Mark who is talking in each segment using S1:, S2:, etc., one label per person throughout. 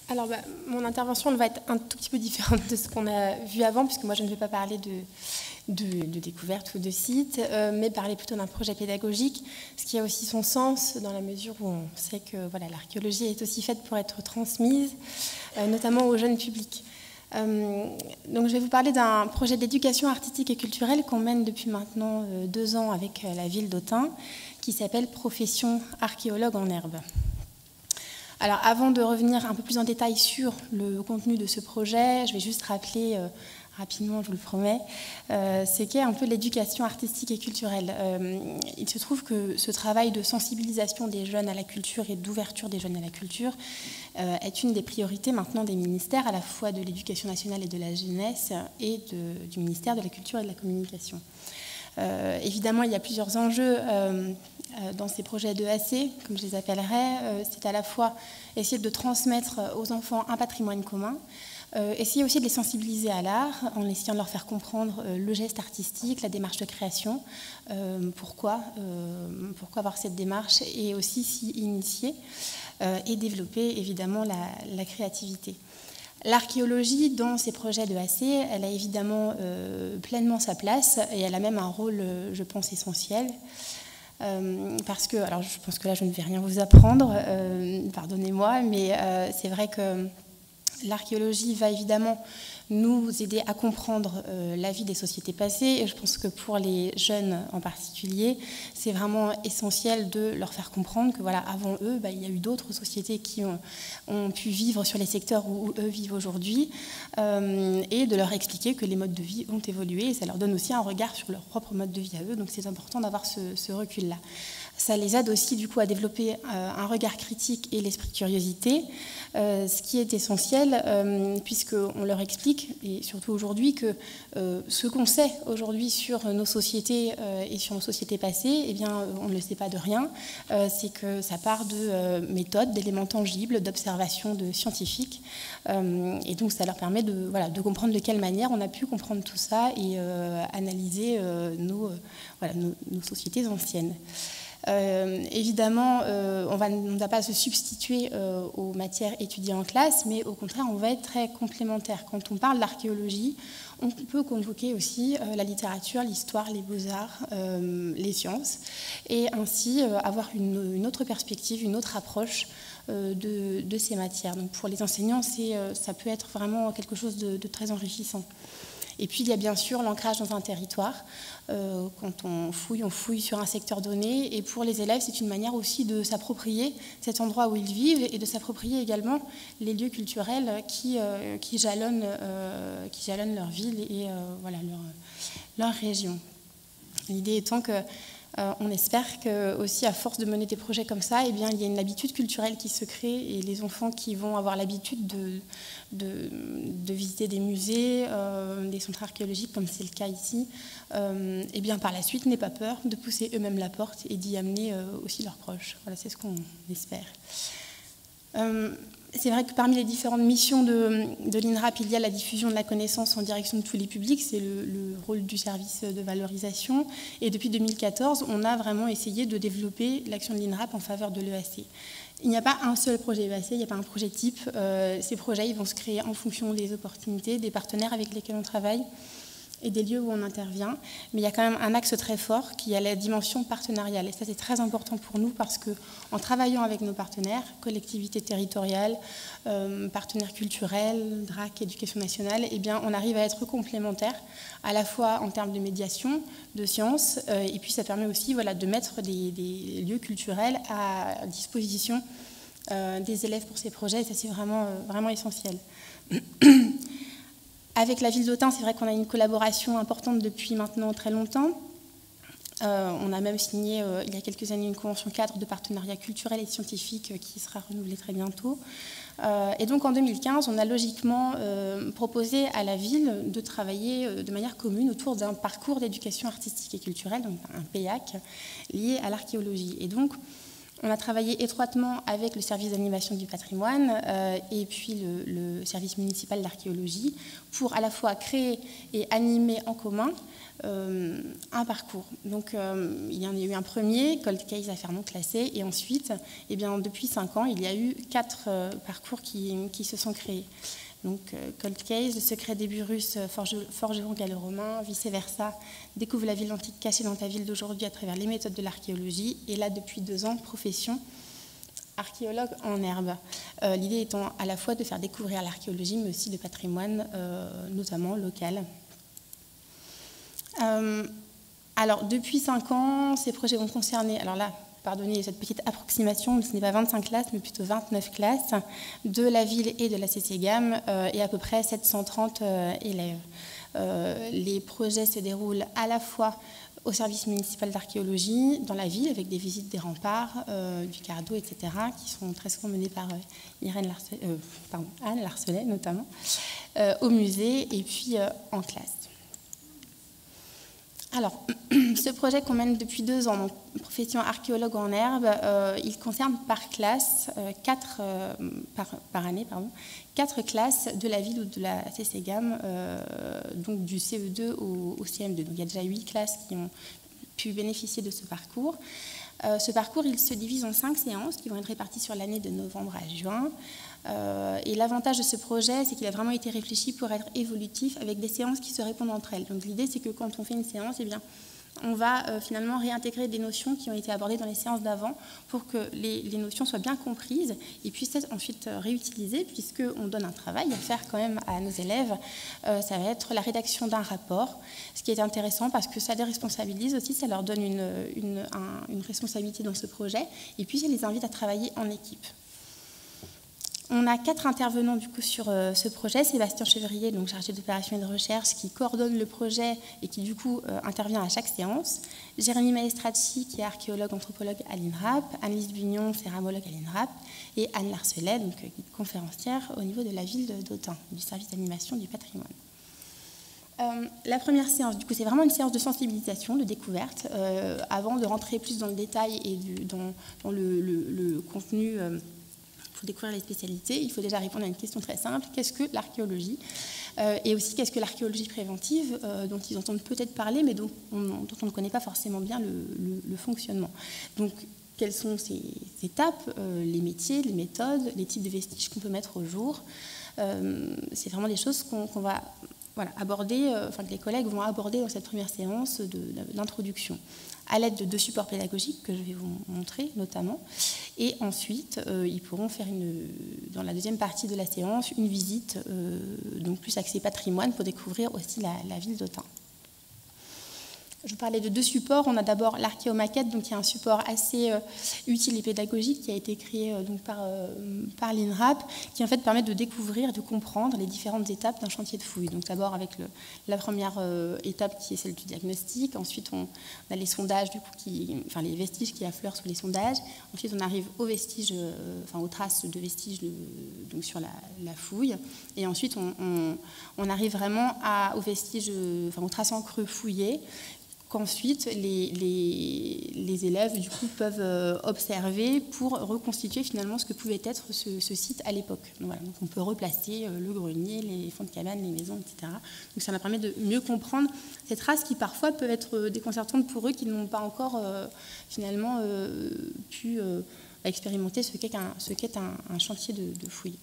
S1: Alors, mon intervention elle va être un tout petit peu différente de ce qu'on a vu avant, puisque moi, je ne vais pas parler de découverte ou de site, mais parler plutôt d'un projet pédagogique, ce qui a aussi son sens dans la mesure où on sait que voilà, l'archéologie est aussi faite pour être transmise, notamment au jeune public. Donc je vais vous parler d'un projet d'éducation artistique et culturelle qu'on mène depuis maintenant 2 ans avec la ville d'Autun, qui s'appelle Profession archéologue en herbe. Alors avant de revenir un peu plus en détail sur le contenu de ce projet, je vais juste rappeler rapidement, je vous le promets, ce qu'est un peu l'éducation artistique et culturelle. Il se trouve que ce travail de sensibilisation des jeunes à la culture et d'ouverture des jeunes à la culture est une des priorités maintenant des ministères, à la fois de l'Éducation nationale et de la jeunesse et du ministère de la Culture et de la Communication. Évidemment, il y a plusieurs enjeux dans ces projets d'EAC, comme je les appellerais. C'est à la fois essayer de transmettre aux enfants un patrimoine commun, essayer aussi de les sensibiliser à l'art en essayant de leur faire comprendre le geste artistique, la démarche de création, pourquoi avoir cette démarche, et aussi s'y initier et développer évidemment la créativité. L'archéologie, dans ces projets d'EAC, elle a évidemment pleinement sa place et elle a même un rôle, je pense, essentiel. Parce que, alors je pense que là je ne vais rien vous apprendre, pardonnez-moi, mais c'est vrai que l'archéologie va évidemment nous aider à comprendre la vie des sociétés passées, et je pense que pour les jeunes en particulier, c'est vraiment essentiel de leur faire comprendre que voilà, avant eux, il y a eu d'autres sociétés qui ont pu vivre sur les secteurs où eux vivent aujourd'hui, et de leur expliquer que les modes de vie ont évolué, et ça leur donne aussi un regard sur leur propre mode de vie à eux, donc c'est important d'avoir ce recul-là. Ça les aide aussi du coup à développer un regard critique et l'esprit de curiosité, ce qui est essentiel puisqu'on leur explique, et surtout aujourd'hui, que ce qu'on sait aujourd'hui sur nos sociétés et sur nos sociétés passées, eh bien, on ne le sait pas de rien. C'est que ça part de méthodes, d'éléments tangibles, d'observations de scientifiques, et donc ça leur permet de comprendre de quelle manière on a pu comprendre tout ça et analyser nos sociétés anciennes. Évidemment, on ne va pas se substituer aux matières étudiées en classe, mais au contraire, on va être très complémentaires. Quand on parle d'archéologie, on peut convoquer aussi la littérature, l'histoire, les beaux-arts, les sciences, et ainsi avoir une autre perspective, une autre approche de ces matières. Donc pour les enseignants, ça peut être vraiment quelque chose de très enrichissant. Et puis il y a bien sûr l'ancrage dans un territoire. Quand on fouille sur un secteur donné. Et pour les élèves, c'est une manière aussi de s'approprier cet endroit où ils vivent et de s'approprier également les lieux culturels qui jalonnent leur ville et leur région. L'idée étant que on espère que aussi à force de mener des projets comme ça, eh bien, il y a une habitude culturelle qui se crée et les enfants qui vont avoir l'habitude de visiter des musées, des centres archéologiques comme c'est le cas ici, eh bien, par la suite n'aient pas peur de pousser eux-mêmes la porte et d'y amener aussi leurs proches. Voilà, c'est ce qu'on espère. C'est vrai que parmi les différentes missions de l'INRAP, il y a la diffusion de la connaissance en direction de tous les publics, c'est le rôle du service de valorisation. Et depuis 2014, on a vraiment essayé de développer l'action de l'INRAP en faveur de l'EAC. Il n'y a pas un seul projet EAC, il n'y a pas un projet type. Ces projets ils vont se créer en fonction des opportunités, des partenaires avec lesquels on travaille et des lieux où on intervient. Mais il y a quand même un axe très fort qui est la dimension partenariale. Et ça, c'est très important pour nous parce qu'en travaillant avec nos partenaires, collectivités territoriales, partenaires culturels, DRAC, Éducation nationale, eh bien, on arrive à être complémentaires, à la fois en termes de médiation, de sciences, et puis ça permet aussi de mettre des lieux culturels à disposition des élèves pour ces projets. Et ça, c'est vraiment, vraiment essentiel. Avec la ville d'Autun, c'est vrai qu'on a une collaboration importante depuis maintenant très longtemps. On a même signé il y a quelques années une convention cadre de partenariat culturel et scientifique qui sera renouvelée très bientôt. Et donc en 2015, on a logiquement proposé à la ville de travailler de manière commune autour d'un parcours d'éducation artistique et culturelle, donc un PEAC, lié à l'archéologie. Et donc On a travaillé étroitement avec le service d'animation du patrimoine et puis le service municipal d'archéologie pour à la fois créer et animer en commun un parcours. Donc il y en a eu un premier, Cold Case affaire non classée, et ensuite, eh bien, depuis 5 ans, il y a eu 4 parcours qui se sont créés. Donc Cold Case, le secret des Burus, forgeron gallo-romain, vice-versa, découvre la ville antique cachée dans ta ville d'aujourd'hui à travers les méthodes de l'archéologie, et là depuis 2 ans, profession archéologue en herbe. L'idée étant à la fois de faire découvrir l'archéologie, mais aussi le patrimoine, notamment local. Alors, depuis 5 ans, ces projets vont concerner, alors là, pardonnez cette petite approximation, ce n'est pas 25 classes, mais plutôt 29 classes de la ville et de la CCGAM et à peu près 730 élèves. Les projets se déroulent à la fois au service municipal d'archéologie, dans la ville, avec des visites des remparts, du Cardo, etc., qui sont très souvent menées par Anne Larcelet, notamment, au musée et puis en classe. Alors, ce projet qu'on mène depuis 2 ans, donc profession archéologue en herbe, il concerne par classe, 4 classes de la ville ou de la CCGAM, donc du CE2 au CM2. Donc il y a déjà 8 classes qui ont pu bénéficier de ce parcours. Ce parcours, il se divise en 5 séances qui vont être réparties sur l'année de novembre à juin. Et l'avantage de ce projet, c'est qu'il a vraiment été réfléchi pour être évolutif avec des séances qui se répondent entre elles. Donc l'idée, c'est que quand on fait une séance, eh bien, on va finalement réintégrer des notions qui ont été abordées dans les séances d'avant pour que les notions soient bien comprises et puissent être ensuite réutilisées, puisqu'on donne un travail à faire quand même à nos élèves. Ça va être la rédaction d'un rapport, ce qui est intéressant parce que ça les responsabilise aussi, ça leur donne une responsabilité dans ce projet et puis ça les invite à travailler en équipe. On a 4 intervenants du coup sur ce projet. Sébastien Chevrier, donc chargé d'opérations et de recherche, qui coordonne le projet et qui du coup intervient à chaque séance. Jérémy Maestracci, qui est archéologue, anthropologue à l'INRAP. Annelise Bugnon, céramologue à l'INRAP. Et Anne Larcelet, donc conférencière au niveau de la ville d'Autun, du service d'animation du patrimoine. La première séance, du coup, c'est vraiment une séance de sensibilisation, de découverte, avant de rentrer plus dans le détail et dans le contenu. Pour découvrir les spécialités, il faut déjà répondre à une question très simple. Qu'est-ce que l'archéologie ? Et aussi, qu'est-ce que l'archéologie préventive, dont ils entendent peut-être parler, mais dont on ne connaît pas forcément bien le fonctionnement. Donc, quelles sont ces étapes, les métiers, les méthodes, les types de vestiges qu'on peut mettre au jour. C'est vraiment des choses qu'on va aborder, que les collègues vont aborder dans cette première séance d'introduction, à l'aide de 2 supports pédagogiques que je vais vous montrer notamment. Et ensuite, ils pourront faire dans la deuxième partie de la séance une visite donc plus axée patrimoine pour découvrir aussi la ville d'Autun. Je vous parlais de 2 supports. On a d'abord l'archéomaquette, donc qui est un support assez utile et pédagogique qui a été créé donc par l'INRAP, qui en fait permet de découvrir, de comprendre les différentes étapes d'un chantier de fouille. Donc d'abord avec la première étape qui est celle du diagnostic. Ensuite, on a les sondages, du coup, les vestiges qui affleurent sous les sondages. Ensuite, on arrive aux vestiges, aux traces de vestiges donc sur la fouille. Et ensuite, on arrive vraiment aux vestiges, aux traces en creux fouillés, qu'ensuite les élèves du coup peuvent observer pour reconstituer finalement ce que pouvait être ce site à l'époque. Donc, voilà, donc on peut replacer le grenier, les fonds de cabane, les maisons, etc. Donc ça permet de mieux comprendre ces traces qui parfois peuvent être déconcertantes pour eux qui n'ont pas encore finalement pu expérimenter ce qu'est un chantier de fouille.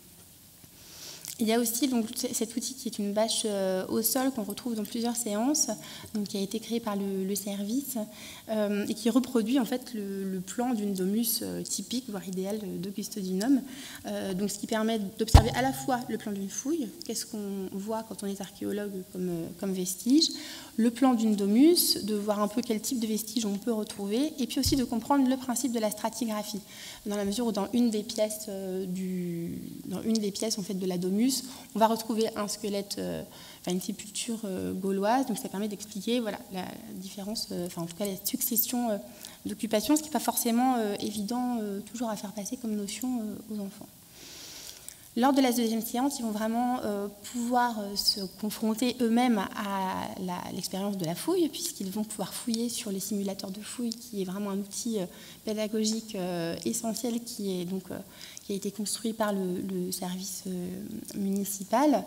S1: Il y a aussi donc, cet outil qui est une bâche au sol qu'on retrouve dans plusieurs séances, donc, qui a été créé par le service et qui reproduit en fait le plan d'une domus typique, voire idéale d'Auguste Dunhomme. Donc, ce qui permet d'observer à la fois le plan d'une fouille, qu'est-ce qu'on voit quand on est archéologue comme vestige, le plan d'une domus, de voir un peu quel type de vestiges on peut retrouver, et puis aussi de comprendre le principe de la stratigraphie, dans la mesure où dans une des pièces en fait, de la domus, on va retrouver un squelette, une sépulture gauloise, donc ça permet d'expliquer la différence, en tout cas la succession d'occupation, ce qui n'est pas forcément évident toujours à faire passer comme notion aux enfants. Lors de la deuxième séance, ils vont vraiment pouvoir se confronter eux-mêmes à l'expérience de la fouille, puisqu'ils vont pouvoir fouiller sur les simulateurs de fouille, qui est vraiment un outil pédagogique essentiel qui a été construit par le service municipal.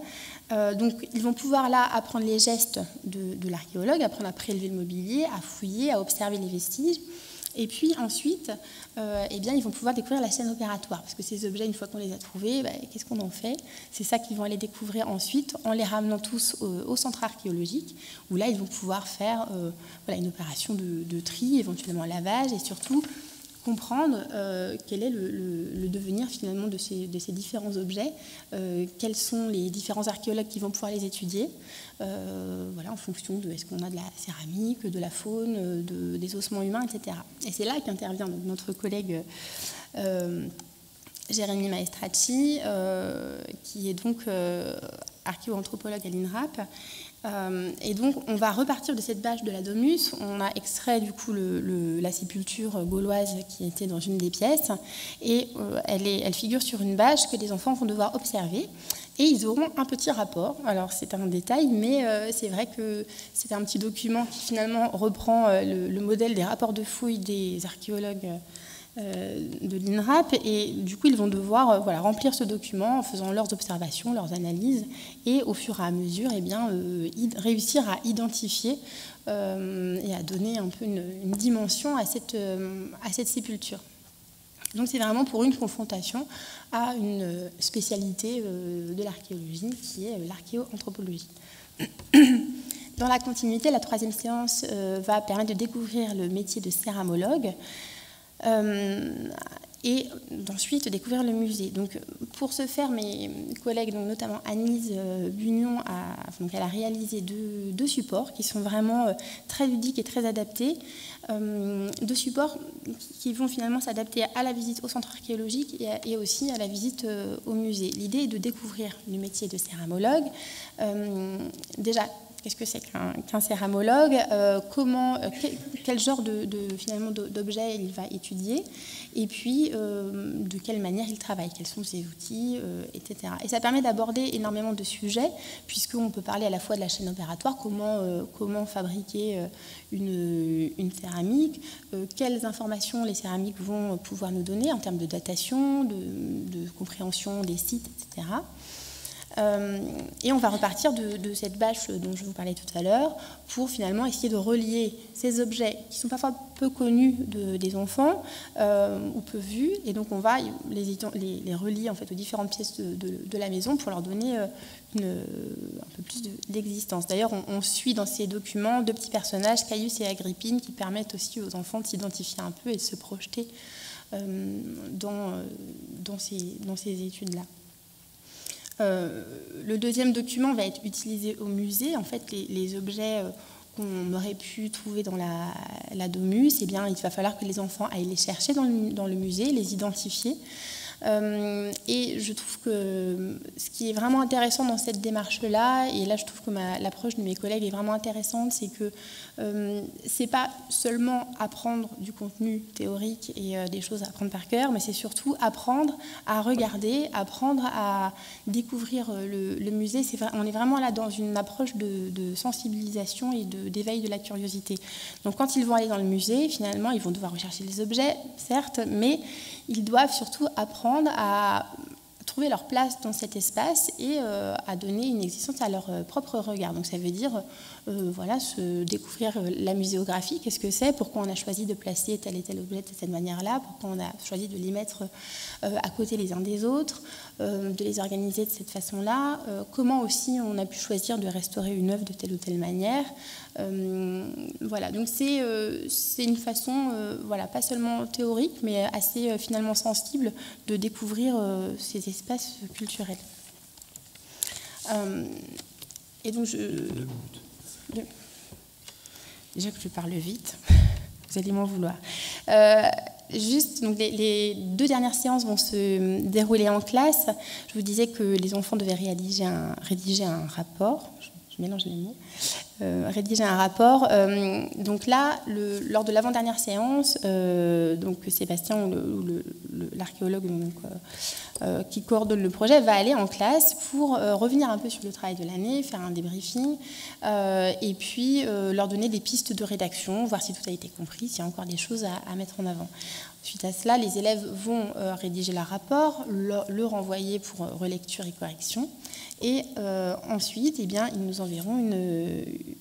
S1: Donc, ils vont pouvoir là apprendre les gestes de l'archéologue, apprendre à prélever le mobilier, à fouiller, à observer les vestiges. Et puis ensuite, eh bien, ils vont pouvoir découvrir la chaîne opératoire, parce que ces objets, une fois qu'on les a trouvés, qu'est-ce qu'on en fait? C'est ça qu'ils vont aller découvrir ensuite, en les ramenant tous au centre archéologique, où là, ils vont pouvoir faire une opération de tri, éventuellement lavage, et surtout comprendre quel est le devenir finalement de ces différents objets, quels sont les différents archéologues qui vont pouvoir les étudier, en fonction de est-ce qu'on a de la céramique, de la faune, des ossements humains, etc. Et c'est là qu'intervient notre collègue Jérémy Maestracci, qui est donc archéoanthropologue à l'INRAP. Et donc, on va repartir de cette bâche de la Domus. On a extrait du coup la sépulture gauloise qui était dans une des pièces, et elle figure sur une bâche que les enfants vont devoir observer. Et ils auront un petit rapport. Alors, c'est un détail, mais c'est vrai que c'est un petit document qui finalement reprend le modèle des rapports de fouilles des archéologues de l'INRAP, et du coup ils vont devoir remplir ce document en faisant leurs observations, leurs analyses, et au fur et à mesure réussir à identifier et à donner un peu une dimension à cette sépulture. Donc c'est vraiment pour une confrontation à une spécialité de l'archéologie qui est l'archéoanthropologie. Dans la continuité, la troisième séance va permettre de découvrir le métier de céramologue, et ensuite découvrir le musée. Donc, pour ce faire, mes collègues, donc notamment Anise Bugnon, elle a réalisé deux supports qui sont vraiment très ludiques et très adaptés. Deux supports qui vont finalement s'adapter à la visite au centre archéologique et aussi à la visite au musée. L'idée est de découvrir le métier de céramologue. Déjà, qu'est-ce que c'est qu'un céramologue, quel genre d'objet il va étudier, et puis de quelle manière il travaille, quels sont ses outils, etc. Et ça permet d'aborder énormément de sujets, puisqu'on peut parler à la fois de la chaîne opératoire, comment fabriquer une céramique, quelles informations les céramiques vont pouvoir nous donner en termes de datation, de compréhension des sites, etc. Et on va repartir de cette bâche dont je vous parlais tout à l'heure pour finalement essayer de relier ces objets qui sont parfois peu connus des enfants ou peu vus, et donc on va les relier en fait aux différentes pièces de la maison pour leur donner un peu plus d'existence. D'ailleurs, on suit dans ces documents deux petits personnages, Caius et Agrippine, qui permettent aussi aux enfants de s'identifier un peu et de se projeter dans ces études-là. Le deuxième document va être utilisé au musée. En fait, les objets qu'on aurait pu trouver dans la Domus, eh bien, il va falloir que les enfants aillent les chercher dans le musée, les identifier. Et je trouve que ce qui est vraiment intéressant dans cette démarche-là, et là je trouve que l'approche de mes collègues est vraiment intéressante, c'est que c'est pas seulement apprendre du contenu théorique et des choses à apprendre par cœur, mais c'est surtout apprendre à regarder, apprendre à découvrir le musée. On est vraiment là dans une approche de sensibilisation et d'éveil de la curiosité. Donc quand ils vont aller dans le musée, finalement, ils vont devoir rechercher les objets, certes, mais ils doivent surtout apprendre à trouver leur place dans cet espace et à donner une existence à leur propre regard. Donc ça veut dire se découvrir la muséographie, qu'est-ce que c'est, pourquoi on a choisi de placer tel et tel objet de cette manière-là, pourquoi on a choisi de les mettre à côté les uns des autres, de les organiser de cette façon-là, comment aussi on a pu choisir de restaurer une œuvre de telle ou telle manière. Donc c'est une façon, pas seulement théorique, mais assez finalement sensible de découvrir ces espaces culturels. Et donc déjà que je parle vite, vous allez m'en vouloir. Donc les deux dernières séances vont se dérouler en classe. Je vous disais que les enfants devaient rédiger un rapport. Je je mélange les mots, rédiger un rapport. Donc là, lors de l'avant-dernière séance, donc Sébastien, ou l'archéologue qui coordonne le projet, va aller en classe pour revenir un peu sur le travail de l'année, faire un débriefing, et puis leur donner des pistes de rédaction, voir si tout a été compris, s'il y a encore des choses à mettre en avant. Suite à cela, les élèves vont rédiger leur rapport, le renvoyer pour relecture et correction. Et ensuite, eh bien, ils nous enverront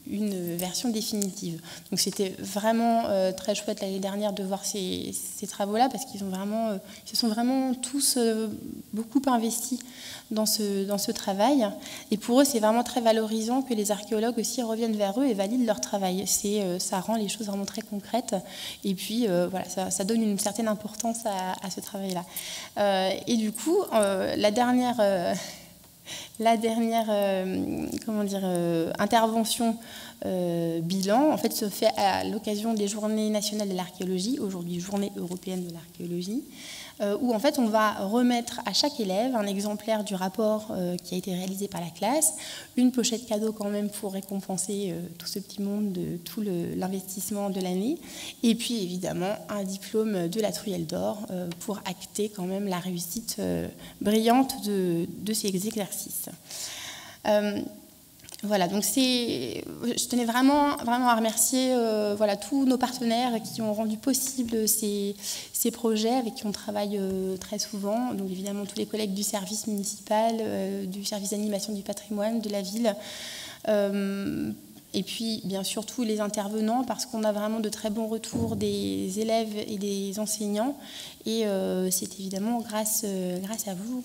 S1: une version définitive. Donc c'était vraiment très chouette l'année dernière de voir ces travaux-là, parce qu'ils se sont vraiment tous beaucoup investis dans ce travail. Et pour eux, c'est vraiment très valorisant que les archéologues aussi reviennent vers eux et valident leur travail. Ça rend les choses vraiment très concrètes. Et puis, voilà, ça donne une certaine importance à ce travail-là. Et du coup, la dernière intervention bilan, en fait, se fait à l'occasion des Journées nationales de l'archéologie, aujourd'hui Journée européenne de l'archéologie, où en fait on va remettre à chaque élève un exemplaire du rapport qui a été réalisé par la classe, une pochette cadeau quand même pour récompenser tout ce petit monde de tout l'investissement de l'année, et puis évidemment un diplôme de la Truyelle d'Or pour acter quand même la réussite brillante de ces exercices. Voilà, donc je tenais vraiment à remercier tous nos partenaires qui ont rendu possible ces projets, avec qui on travaille très souvent. Donc évidemment tous les collègues du service municipal, du service d'animation du patrimoine de la ville, et puis bien sûr tous les intervenants, parce qu'on a vraiment de très bons retours des élèves et des enseignants. Et c'est évidemment grâce à vous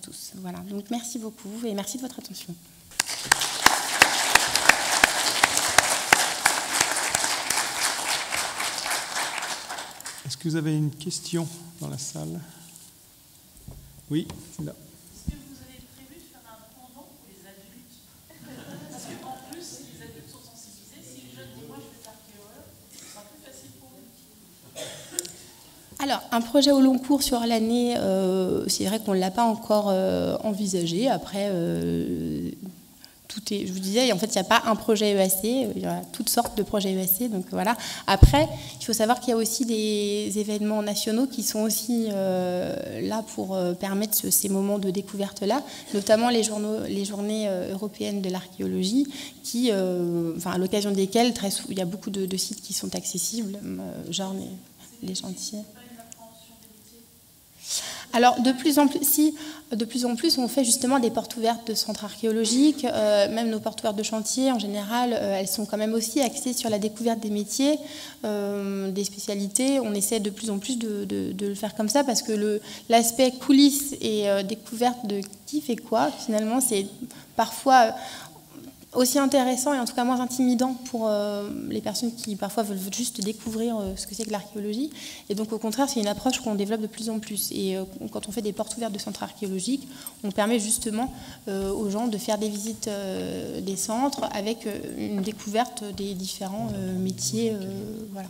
S1: tous. Voilà, donc merci beaucoup et merci de votre attention.
S2: Est-ce que vous avez une question dans la salle? Oui, c'est là.
S3: Est-ce que vous avez prévu de faire un pendant pour les adultes? Parce qu'en plus, les adultes sont sensibilisés. Si le jeune dit moi je vais faire archéologue, ce sera plus facile pour eux.
S1: Alors, un projet au long cours sur l'année, c'est vrai qu'on ne l'a pas encore envisagé. Après, je vous disais, en fait, il n'y a pas un projet EAC, il y a toutes sortes de projets EAC. Donc voilà. Après, il faut savoir qu'il y a aussi des événements nationaux qui sont aussi là pour permettre ces moments de découverte-là, notamment les journées européennes de l'archéologie, à l'occasion desquelles il y a beaucoup de sites qui sont accessibles, genre les chantiers. Alors, de plus en plus, on fait justement des portes ouvertes de centres archéologiques. Même nos portes ouvertes de chantier, en général, elles sont quand même aussi axées sur la découverte des métiers, des spécialités. On essaie de plus en plus de le faire comme ça, parce que l'aspect coulisses et découverte de qui fait quoi, finalement, c'est parfois aussi intéressant et en tout cas moins intimidant pour les personnes qui parfois veulent juste découvrir ce que c'est que l'archéologie. Et donc au contraire, c'est une approche qu'on développe de plus en plus. Et quand on fait des portes ouvertes de centres archéologiques, on permet justement aux gens de faire des visites des centres avec une découverte des différents métiers. Voilà.